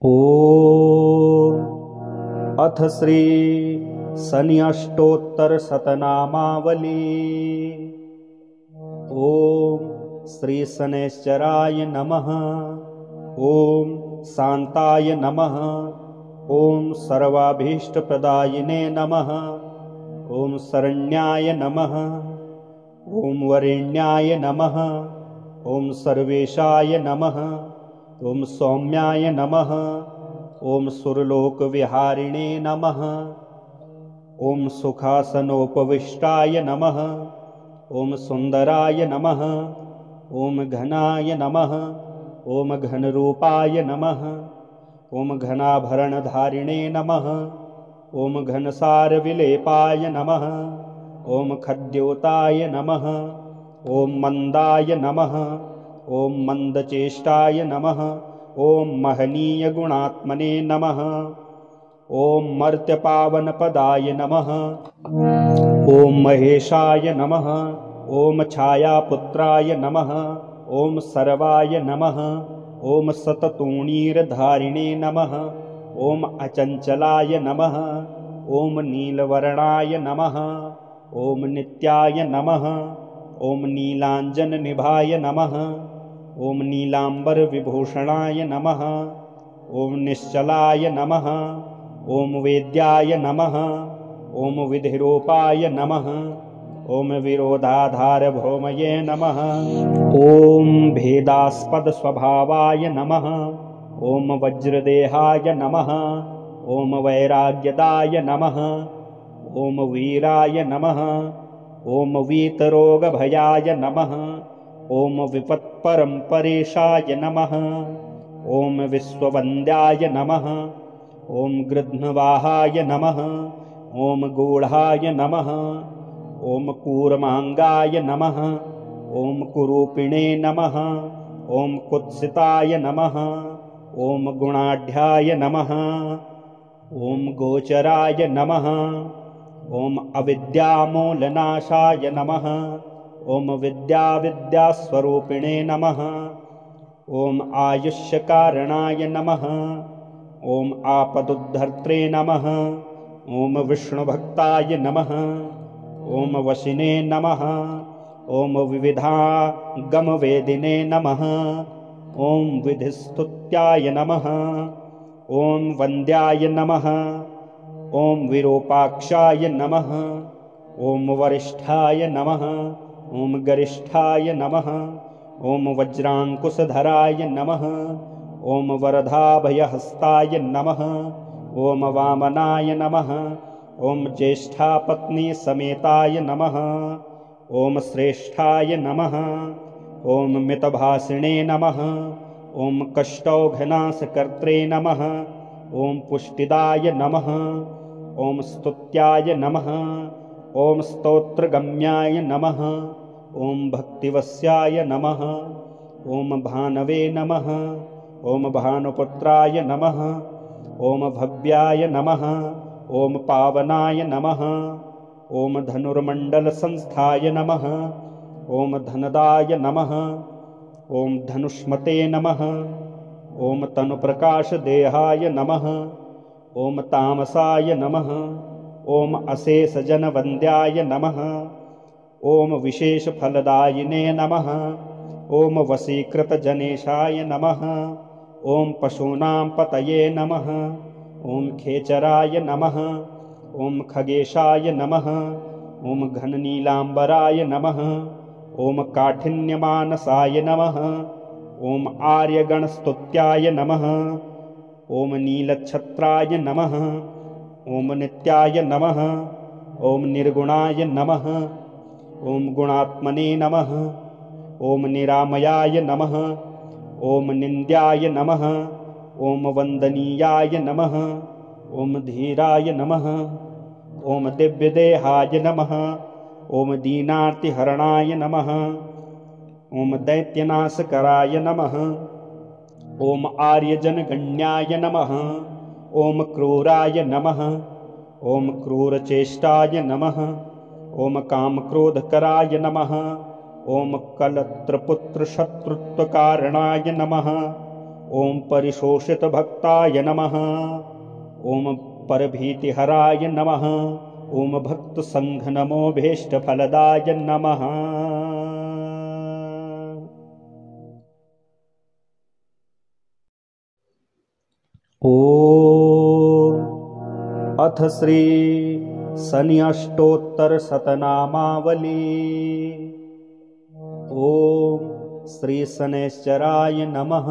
ॐ अथ श्री शनि अष्टोत्तर शतनामावली। ॐ श्री शनैश्चराय नमः। ॐ शान्ताय नमः। ॐ सर्वाभीष्टप्रदायिने नमः। ॐ शरण्याय नमः। ॐ वरेण्याय नमः। ॐ सर्वेशाय नमः। ॐ सौम्याय नमः। ॐ सुरलोकविहारिणे नमः। ॐ सुखासनोपविष्टाय नमः। ॐ सुन्दराय नमः। ॐ घनाय नमः। ॐ घनरूपाय नमः। ॐ घनाभरणधारिणे नमः। ॐ घनसारविलेपाय नमः। ॐ खद्योताय नमः। ॐ मन्दाय नमः। ॐ मन्दचेष्टाय नमः। ॐ महनीयगुणात्मने नमः। ॐ मर्त्यपावनपदाय नमः। ॐ महेशाय नमः। ॐ छायापुत्राय नमः। ॐ सर्वाय नमः। ॐ शततूणीरधारिणे नमः। ॐ अचञ्चलाय नमः। ॐ नीलवर्णाय नमः। ॐ नित्याय नमः। ॐ नीलाञ्जननिभाय नमः। ॐ नीलाम्बरविभूषणाय नमः। ॐ निश्चलाय नमः। ॐ वेद्याय नमः। ॐ विधिरूपाय नमः। ॐ विरोधाधारभौमये नमः। ॐ भेदास्पदस्वभावाय नमः। ॐ वज्रदेहाय नमः। ॐ वैराग्यदाय नमः। ॐ वीराय नमः। ॐ वीतरोगभयाय नमः। ॐ विपत्परम्परेशाय नमः। ॐ विश्ववन्द्याय नमः। ॐ गृध्नवाहाय नमः। ॐ गूढाय नमः। ॐ कूर्माङ्गाय नमः। ॐ कुरूपिणे नमः। ॐ कुत्सिताय नमः। ॐ गुणाढ्याय नमः। ॐ गोचराय नमः। ॐ अविद्यामूलनाशाय नमः। ॐ विद्यास्वरूपिणे नमः। ॐ आयुष्यकारणाय नमः। ॐ आपदुद्धर्त्रे नमः। ॐ विष्णुभक्ताय नमः। ॐ वशिने नमः। ॐ विविधागमवेदिने नमः। ॐ विधिस्तुत्याय नमः। ॐ वन्द्याय नमः। ॐ विरूपाक्षाय नमः। ॐ वरिष्ठाय नमः। ॐ गरिष्ठाय नमः। ॐ वज्राङ्कुशधराय नमः। ॐ वरदाभयहस्ताय नमः। ॐ वामनाय नमः। ॐ ज्येष्ठापत्नीसमेताय नमः। ॐ श्रेष्ठाय नमः। ॐ मितभाषिणे नमः। ॐ कष्टौघनाशकर्त्रे नमः। ॐ पुष्टिदाय नमः। ॐ स्तुत्याय नमः। ॐ स्तोत्रगम्याय नमः। ॐ भक्तिवश्याय नमः। ॐ भानवे नमः। ॐ भानुपुत्राय नमः। ॐ भव्याय नमः। ॐ पावनाय नमः। ॐ धनुर्मण्डलसंस्थाय नमः। ॐ धनदाय नमः। ॐ धनुष्मते नमः। ॐ तनुप्रकाशदेहाय नमः। ॐ तामसाय नमः। ॐ अशेषजनवन्द्याय नमः। ॐ विशेषफलदायिने नमः। ॐ वशीकृतजनेशाय नमः। ॐ पशूनां पतये नमः। ॐ खेचराय नमः। ॐ खगेशाय नमः। ॐ घननीलाम्बराय नमः। ॐ काठिन्यमानसाय नमः। ॐ आर्यगणस्तुत्याय नमः। ॐ नीलच्छत्राय नमः। ॐ नित्याय नमः। ॐ निर्गुणाय नमः। ॐ गुणात्मने नमः। ॐ निरामयाय नमः। ॐ निन्द्याय नमः। ॐ वन्दनीयाय नमः। ॐ धीराय नमः। ॐ दिव्यदेहाय नमः। ॐ दीनार्तिहरणाय नमः। ॐ दैत्यनाशकराय नमः। ॐ आर्यजनगण्याय नमः। ॐ क्रूराय नमः। ॐ क्रूरचेष्टाय नमः। ॐ कामक्रोधकराय नमः। ॐ कलत्रपुत्रशत्रुत्वकारणाय नमः। ॐ परिशोषितभक्ताय नमः। ॐ परभीतिहराय नमः। ॐ भक्तसङ्घनमोभीष्टफलदाय नमः। अथ श्री शनि अष्टोत्तरशतनामावली। ॐ श्री शनैश्चराय नमः।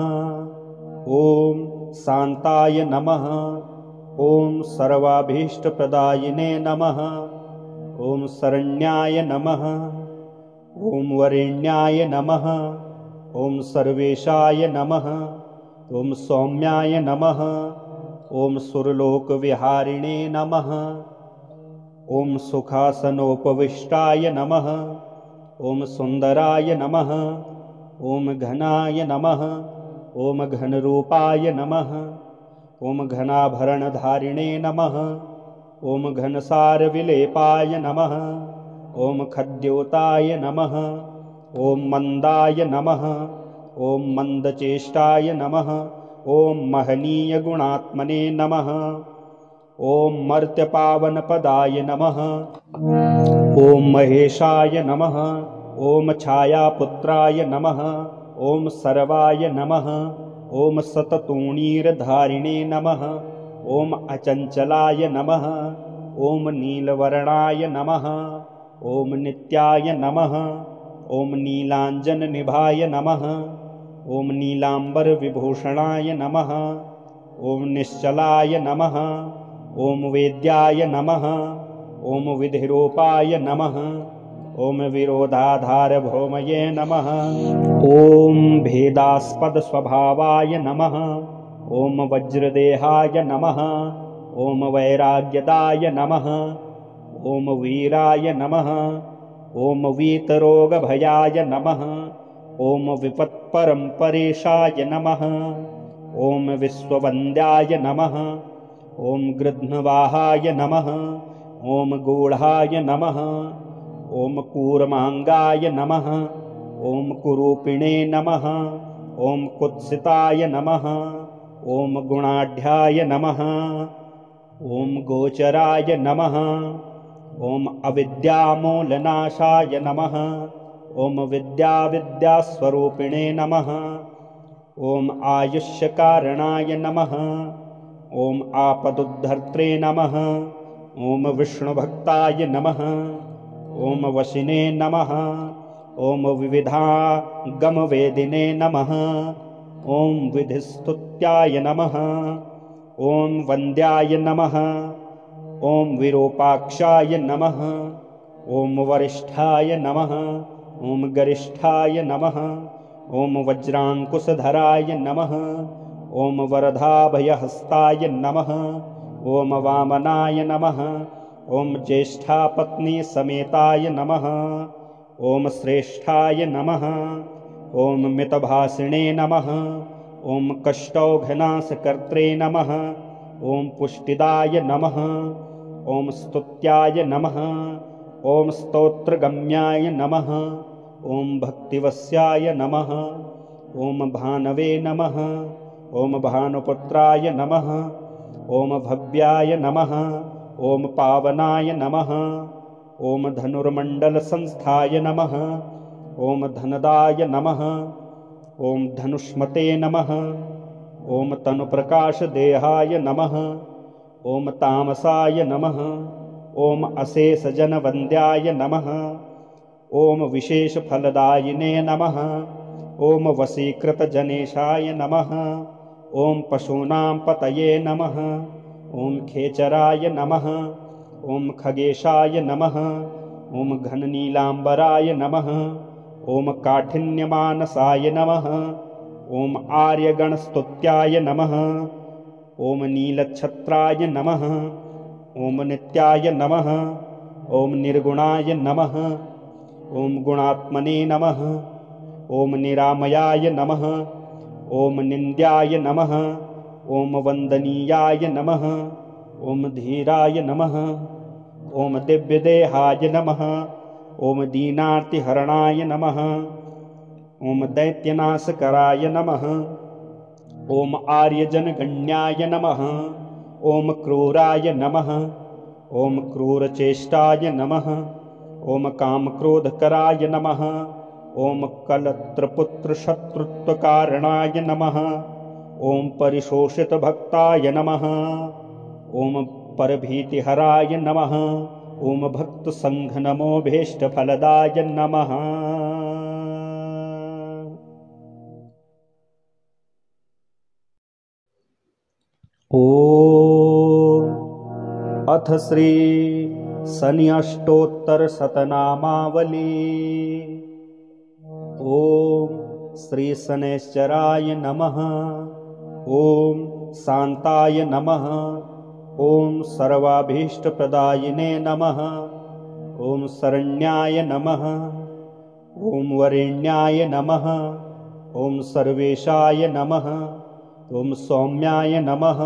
ॐ शान्ताय नमः। ॐ सर्वाभीष्टप्रदायिने नमः। ॐ शरण्याय नमः। ॐ वरेण्याय नमः। ॐ सर्वेशाय नमः। ॐ सौम्याय नमः। ॐ सुरलोकविहारिणे नमः। ॐ सुखासनोपविष्टाय नमः। ॐ सुन्दराय नमः। ॐ घनाय नमः। ॐ घनरूपाय नमः। ॐ घनाभरणधारिणे नमः। ॐ घनसारविलेपाय नमः। ॐ खद्योताय नमः। ॐ मन्दाय नमः। ॐ मन्दचेष्टाय नमः। ॐ महनीयगुणात्मने नमः। ॐ मर्त्यपावनपदाय नमः। ॐ महेशाय नमः। ॐ छायापुत्राय नमः। ॐ सर्वाय नमः। ॐ शततूणीरधारिणे नमः। ॐ अचञ्चलाय नमः। ॐ नीलवर्णाय नमः। ॐ नित्याय नमः। ॐ नीलाञ्जननिभाय नमः। ॐ नीलाम्बरविभूषणाय नमः। ॐ निश्चलाय नमः। ॐ वेद्याय नमः। ॐ विधिरूपाय नमः। ॐ विरोधाधारभौमये नमः। ॐ भेदास्पदस्वभावाय नमः। ॐ वज्रदेहाय नमः। ॐ वैराग्यदाय नमः। ॐ वीराय नमः। ॐ वीतरोगभयाय नमः। ॐ विपत्परम्परेशाय नमः। ॐ विश्ववन्द्याय नमः। ॐ गृध्नवाहाय नमः। ॐ गूढाय नमः। ॐ कूर्माङ्गाय नमः। ॐ कुरूपिणे नमः। ॐ कुत्सिताय नमः। ॐ गुणाढ्याय नमः। ॐ गोचराय नमः। ॐ अविद्यामूलनाशाय नमः। ॐ विद्यास्वरूपिणे नमः। ॐ आयुष्यकारणाय नमः। ॐ आपदुद्धर्त्रे नमः। ॐ विष्णुभक्ताय नमः। ॐ वशिने नमः। ॐ विविधागमवेदिने नमः। ॐ विधिस्तुत्याय नमः। ॐ वन्द्याय नमः। ॐ विरूपाक्षाय नमः। ॐ वरिष्ठाय नमः। ॐ गरिष्ठाय नमः। ॐ वज्राङ्कुशधराय नमः। ॐ वरदाभयहस्ताय नमः। ॐ वामनाय नमः। ॐ ज्येष्ठापत्नीसमेताय नमः। ॐ श्रेष्ठाय नमः। ॐ मितभाषिणे नमः। ॐ कष्टौघनाशकर्त्रे नमः। ॐ पुष्टिदाय नमः। ॐ स्तुत्याय नमः। ॐ स्तोत्रगम्याय नमः। ॐ भक्तिवस्याय नमः। ॐ भानवे नमः। ॐ भानुपुत्राय नमः। ॐ भव्याय नमः। ॐ पावनाय नमः। ॐ धनुर्मण्डलसंस्थाय नमः। ॐ धनदाय नमः। ॐ धनुष्मते नमः। ॐ तनुप्रकाशदेहाय नमः। ॐ तामसाय नमः। ॐ अशेषजनवन्द्याय नमः। ॐ विशेषफलदायिने नमः। ॐ वशीकृतजनेशाय नमः। ॐ पशूनां पतये नमः। ॐ खेचराय नमः। ॐ खगेशाय नमः। ॐ घननीलाम्बराय नमः। ॐ काठिन्यमानसाय नमः। ॐ आर्यगणस्तुत्याय नमः। ॐ नीलच्छत्राय नमः। ॐ नित्याय नमः। ॐ निर्गुणाय नमः। ॐ गुणात्मने नमः। ॐ निरामयाय नमः। ॐ निन्द्याय नमः। ॐ वन्दनीयाय नमः। ॐ धीराय नमः। ॐ दिव्यदेहाय नमः। ॐ दीनार्तिहरणाय नमः। ॐ दैत्यनाशकराय नमः। ॐ आर्यजनगण्याय नमः। ॐ क्रूराय नमः। ॐ क्रूरचेष्टाय नमः। ॐ कामक्रोधकराय नमः। ॐ कलत्रपुत्रशत्रुत्वकारणाय नमः। ॐ परिशोषितभक्ताय नमः। ॐ परभीतिहराय नमः। ॐ भक्तसङ्घनमोभीष्टफलदाय नमः। अथ श्री शनि अष्टोत्तरशतनामावली। ॐ श्री शनैश्चराय नमः। ॐ शान्ताय नमः। ॐ सर्वाभीष्टप्रदायिने नमः। ॐ शरण्याय नमः। ॐ वरेण्याय नमः। ॐ सर्वेशाय नमः। ॐ सौम्याय नमः।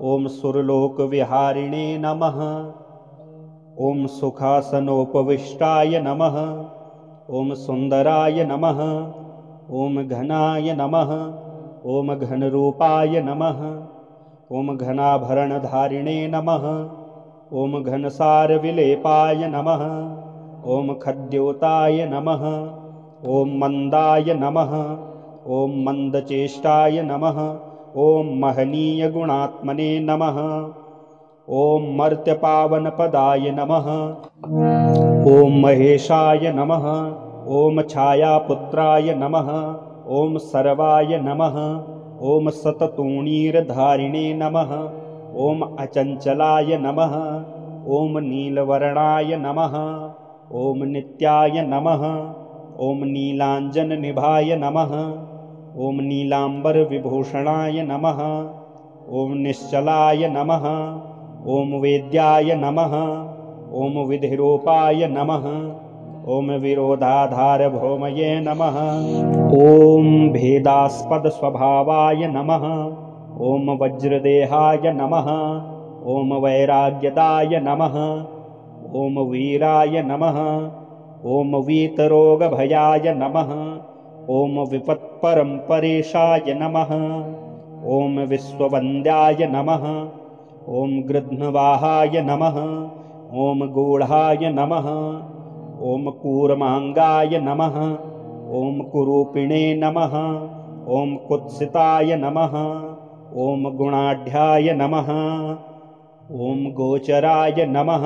ॐ सुरलोकविहारिणे नमः। ॐ सुखासनोपविष्टाय नमः। ॐ सुन्दराय नमः। ॐ घनाय नमः। ॐ घनरूपाय नमः। ॐ घनाभरणधारिणे नमः। ॐ घनसारविलेपाय नमः। ॐ खद्योताय नमः। ॐ मन्दाय नमः। ॐ मन्दचेष्टाय नमः। ॐ महनीयगुणात्मने नमः। ॐ मर्त्यपावनपदाय नमः। ॐ महेशाय नमः। ॐ छायापुत्राय नमः। ॐ सर्वाय नमः। ॐ सततूणीरधारिणे नमः। ॐ अचञ्चलाय नमः। ॐ नीलवर्णाय नमः। ॐ नित्याय नमः। ॐ नीलाञ्जननिभाय नमः। ॐ नीलाम्बरविभूषणाय नमः। ॐ निश्चलाय नमः। ॐ वेद्याय नमः। ॐ विधिरूपाय नमः। ॐ विरोधाधारभौमये नमः। ॐ भेदास्पदस्वभावाय नमः। ॐ वज्रदेहाय नमः। ॐ वैराग्यदाय नमः। ॐ वीराय नमः। ॐ वीतरोगभयाय नमः। ॐ विपत्परम्परेशाय नमः। ॐ विश्ववन्द्याय नमः। ॐ गृध्नवाहाय नमः। ॐ गूढाय नमः। ॐ कूर्माङ्गाय नमः। ॐ कुरूपिणे नमः। ॐ कुत्सिताय नमः। ॐ गुणाढ्याय नमः। ॐ गोचराय नमः।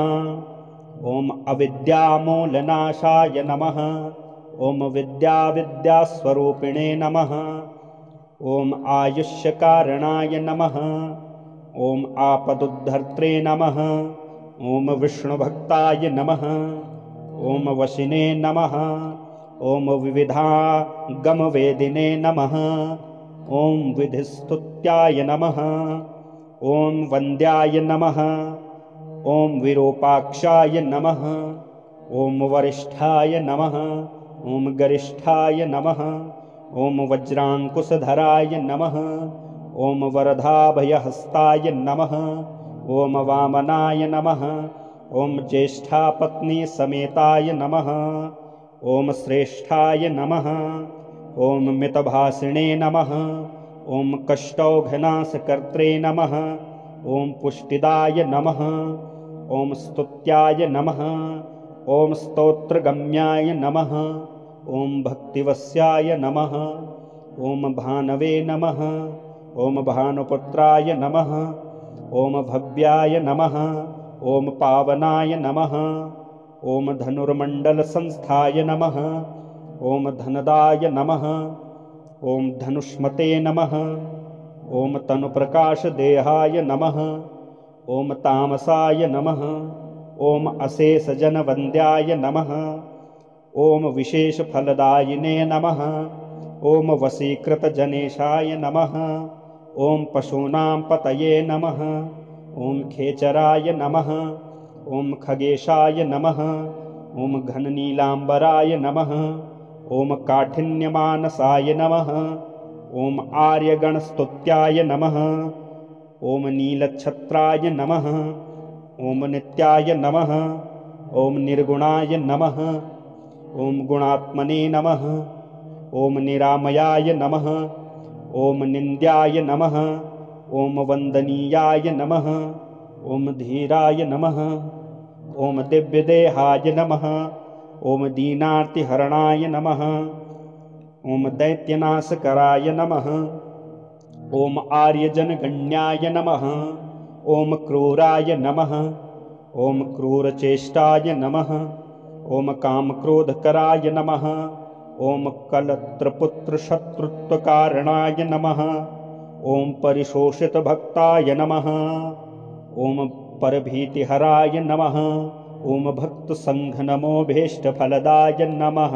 ॐ अविद्यामूलनाशाय नमः। ॐ विद्यास्वरूपिणे नमः। ॐ आयुष्यकारणाय नमः। ॐ आपदुद्धर्त्रे नमः। ॐ विष्णुभक्ताय नमः। ॐ वशिने नमः। ॐ विविधागमवेदिने नमः। ॐ विधिस्तुत्याय नमः। ॐ वन्द्याय नमः। ॐ विरूपाक्षाय नमः। ॐ वरिष्ठाय नमः। ॐ गरिष्ठाय नमः। ॐ वज्राङ्कुशधराय नमः। ॐ वरदाभयहस्ताय नमः। ॐ वामनाय नमः। ॐ ज्येष्ठापत्नीसमेताय नमः। ॐ श्रेष्ठाय नमः। ॐ मितभाषिणे नमः। ॐ कष्टौघनाशकर्त्रे नमः। ॐ पुष्टिदाय नमः। ॐ स्तुत्याय नमः। ॐ स्तोत्रगम्याय नमः। ॐ भक्तिवस्याय नमः। ॐ भानवे नमः। ॐ भानुपुत्राय नमः। ॐ भव्याय नमः। ॐ पावनाय नमः। ॐ धनुर्मण्डलसंस्थाय नमः। ॐ धनदाय नमः। ॐ धनुष्मते नमः। ॐ तनुप्रकाशदेहाय नमः। ॐ तामसाय नमः। ॐ अशेषजनवन्द्याय नमः। ॐ विशेषफलदायिने नमः। ॐ वशीकृतजनेशाय नमः। ॐ पशूनां पतये नमः। ॐ खेचराय नमः। ॐ खगेशाय नमः। ॐ घननीलाम्बराय नमः। ॐ काठिन्यमानसाय नमः। ॐ आर्यगणस्तुत्याय नमः। ॐ नीलच्छत्राय नमः। ॐ नित्याय नमः। ॐ निर्गुणाय नमः। ॐ गुणात्मने नमः। ॐ निरामयाय नमः। ॐ निन्द्याय नमः। ॐ वन्दनीयाय नमः। ॐ धीराय नमः। ॐ दिव्यदेहाय नमः। ॐ दीनार्तिहरणाय नमः। ॐ दैत्यनाशकराय नमः। ॐ आर्यजनगण्याय नमः। ॐ क्रूराय नमः। ॐ क्रूरचेष्टाय नमः। ॐ कामक्रोधकराय नमः। ॐ कलत्रपुत्रशत्रुत्वकारणाय नमः। ॐ परिशोषितभक्ताय नमः। ॐ परभीतिहराय नमः। ॐ भक्तसङ्घनमोभीष्टफलदाय नमः।